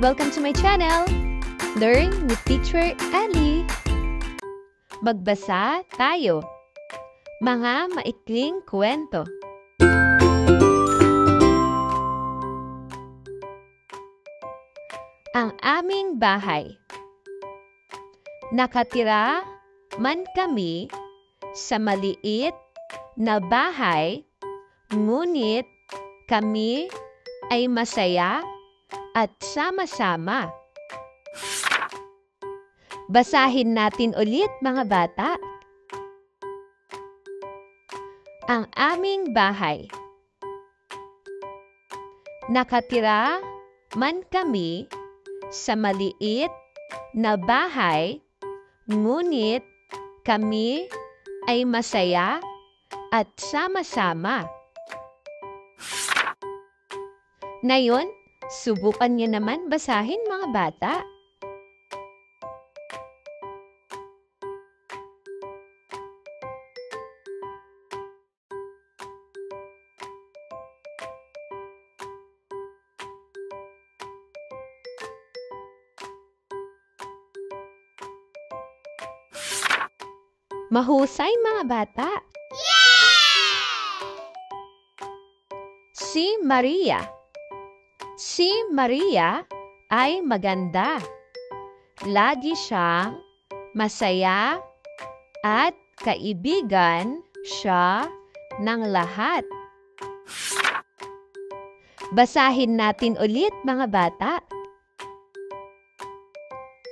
Welcome to my channel, Learn with Teacher Ali. Magbasa tayo. Mga maikling kwento. Ang aming bahay. Nakatira man kami sa maliit na bahay, ngunit kami ay masaya at sama-sama. Basahin natin ulit, mga bata. Ang aming bahay. Nakatira man kami sa maliit na bahay, ngunit kami ay masaya at sama-sama. Ngayon, subukan niyo naman basahin, mga bata. Mahusay, mga bata. Si Maria. Si Maria ay maganda. Lagi siyang masaya at kaibigan siya ng lahat. Basahin natin ulit, mga bata.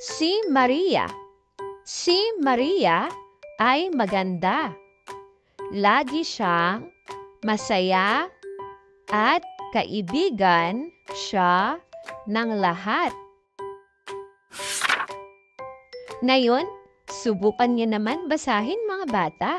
Si Maria. Si Maria ay maganda. Lagi siyang masaya at kaibigan siya ng lahat. Ngayon, subukan niyo naman basahin, mga bata.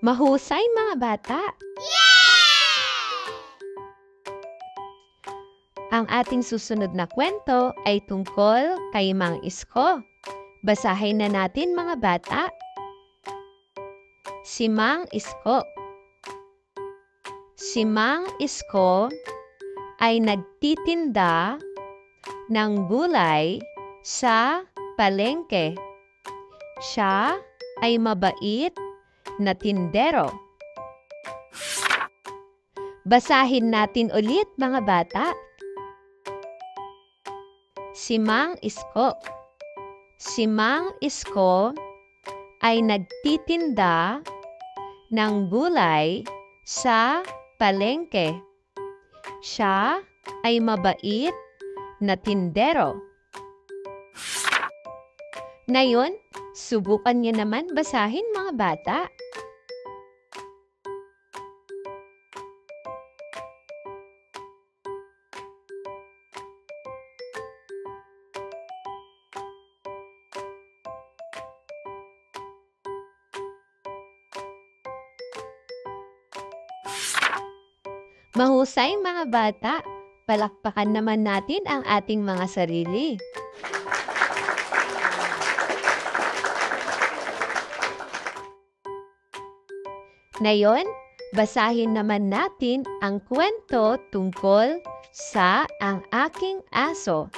Mahusay, mga bata. Ang ating susunod na kwento ay tungkol kay Mang Isko. Basahin na natin, mga bata. Si Mang Isko. Si Mang Isko ay nagtitinda ng gulay sa palengke. Siya ay mabait na tindero. Basahin natin ulit, mga bata. Si Mang Isko. Si Mang Isko ay nagtitinda ng gulay sa palengke. Siya ay mabait na tindero. Ngayon, subukan niyo naman basahin, mga bata. Mahusay, mga bata. Palakpakan naman natin ang ating mga sarili. Ngayon, basahin naman natin ang kwento tungkol sa Ang Aking Aso.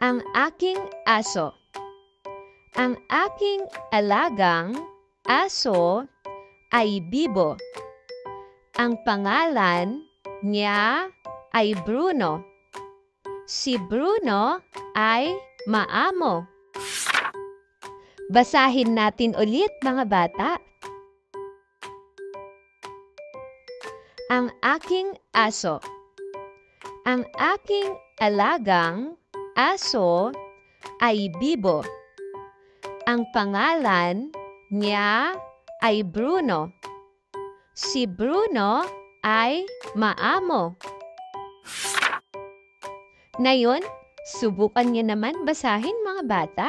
Ang aking aso. Ang aking alagang aso ay Bibo. Ang pangalan niya ay Bruno. Si Bruno ay maamo. Basahin natin ulit, mga bata. Ang aking aso. Ang aking alagang aso ay Bibo. Ang pangalan niya ay Bruno. Si Bruno ay maamo. Ngayon, subukan niyo naman basahin, mga bata.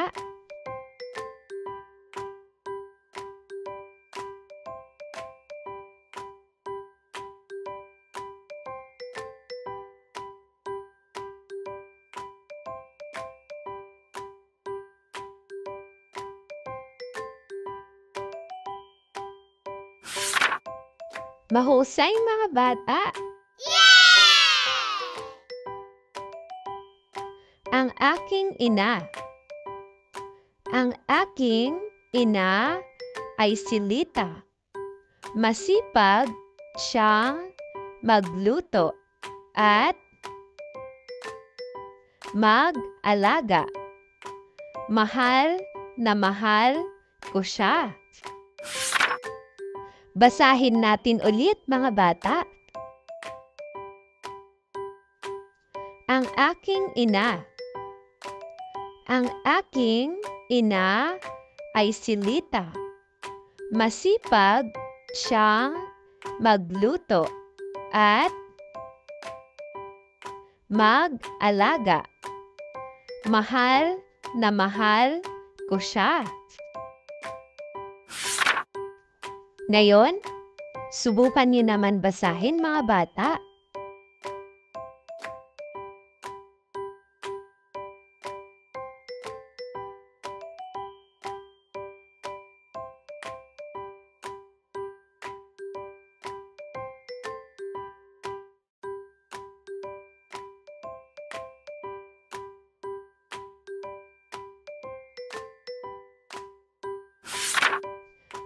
Mahusay mga bata! Ang aking ina. Ang aking ina ay si Lita. Masipag siyang magluto at mag-alaga. Mahal na mahal ko siya. Basahin natin ulit mga bata. Ang aking ina. Ang aking ina ay si Lita. Masipag siyang magluto at mag-alaga. Mahal na mahal ko siya. Ngayon, subukan niyo naman basahin mga bata.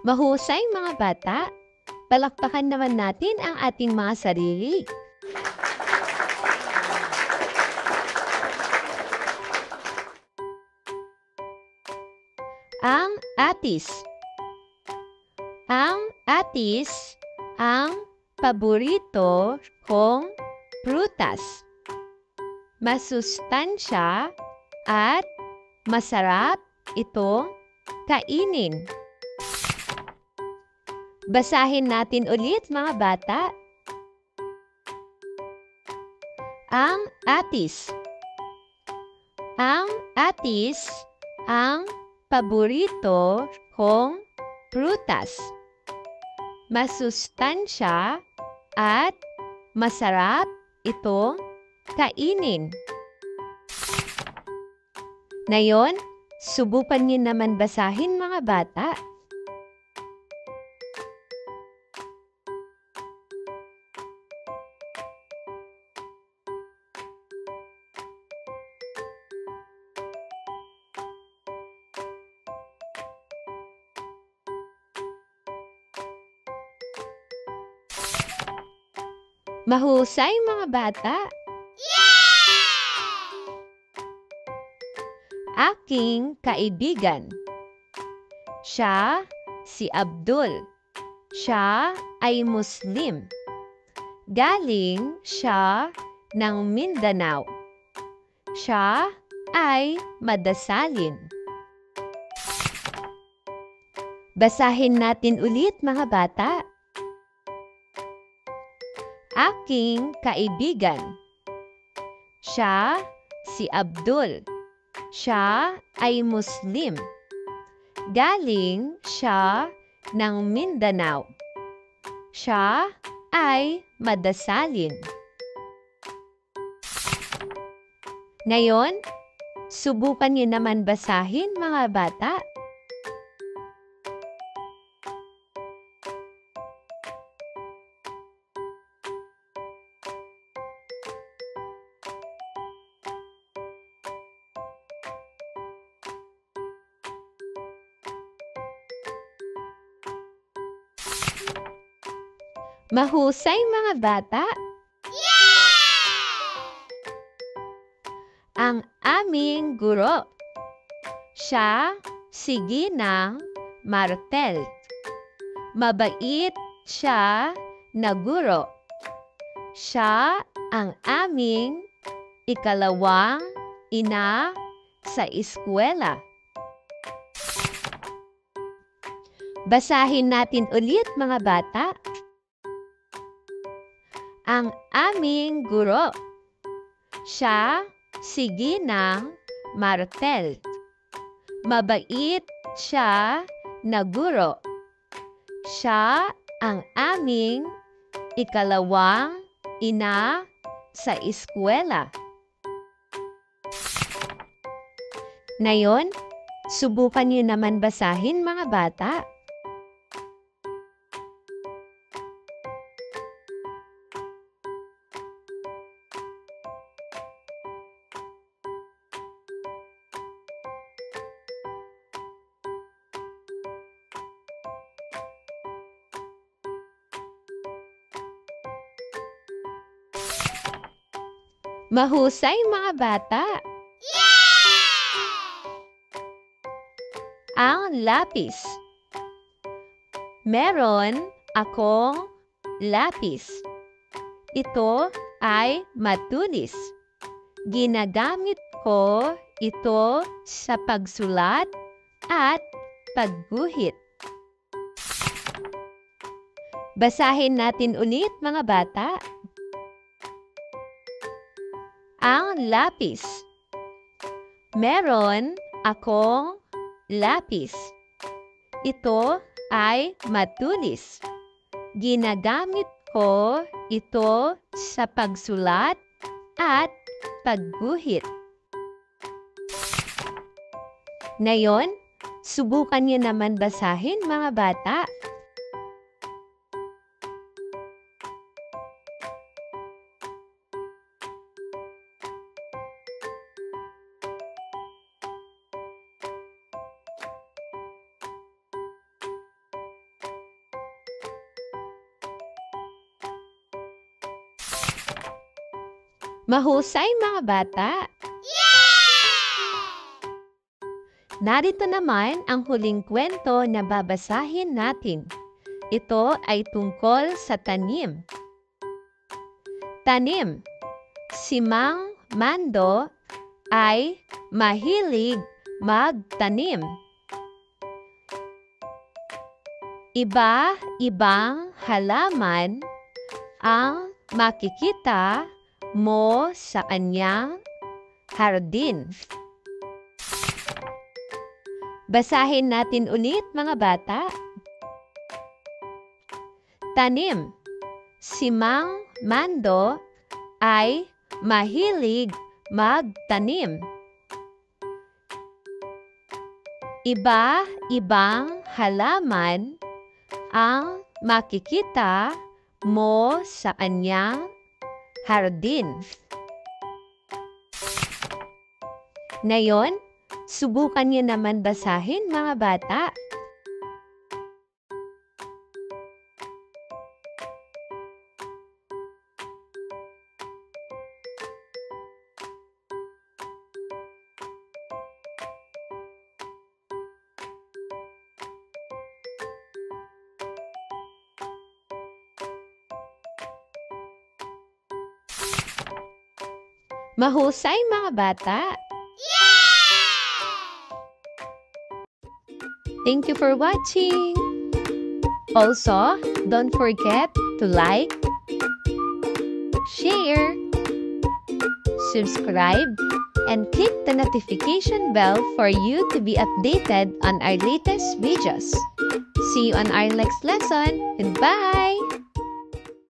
Mahusay mga bata, palakpakan naman natin ang ating mga sarili. Ang atis. Ang atis ang paborito kong prutas. Masustansya at masarap itong kainin. Basahin natin ulit mga bata. Ang atis. Ang atis ang paborito kong prutas. Masustansya at masarap itong kainin. Ngayon, subukan niyo naman basahin mga bata. Mahusay mga bata! Aking kaibigan. Siya si Abdul. Siya ay Muslim. Galing siya ng Mindanao. Siya ay madasalin. Basahin natin ulit mga bata. Aking kaibigan. Siya si Abdul. Siya ay Muslim. Galing siya ng Mindanao. Siya ay madasalin. Ngayon, subukan niyo naman basahin mga bata. Mahusay mga bata! Ang aming guro. Siya si Ginang Martel. Mabait siya na guro. Siya ang aming ikalawang ina sa eskwela. Basahin natin ulit mga bata. Ang aming guro. Siya si Ginang Martel. Mabait siya na guro. Siya ang aming ikalawang ina sa eskwela. Ngayon, subukan niyo naman basahin mga bata. Mahusay mga bata! Ang lapis. Meron akong lapis. Ito ay matulis. Ginagamit ko ito sa pagsulat at pagguhit. Basahin natin ulit mga bata. Ang lapis. Meron akong lapis. Ito ay matulis. Ginagamit ko ito sa pagsulat at pagguhit. Ngayon, subukan niyo naman basahin mga bata. Mahusay mga bata! Narito naman ang huling kwento na babasahin natin. Ito ay tungkol sa tanim. Tanim. Si Mang Mando ay mahilig magtanim. Iba-ibang halaman ang makikita mo sa kanyang hardin. Basahin natin ulit mga bata. Tanim. Si Mang Mando ay mahilig magtanim. Iba-ibang halaman ang makikita mo sa kanyang hardin. Ngayon, subukan niyo naman basahin mga bata. Mahusay mga bata! Thank you for watching! Also, don't forget to like, share, subscribe, and click the notification bell for you to be updated on our latest videos. See you on our next lesson. Goodbye!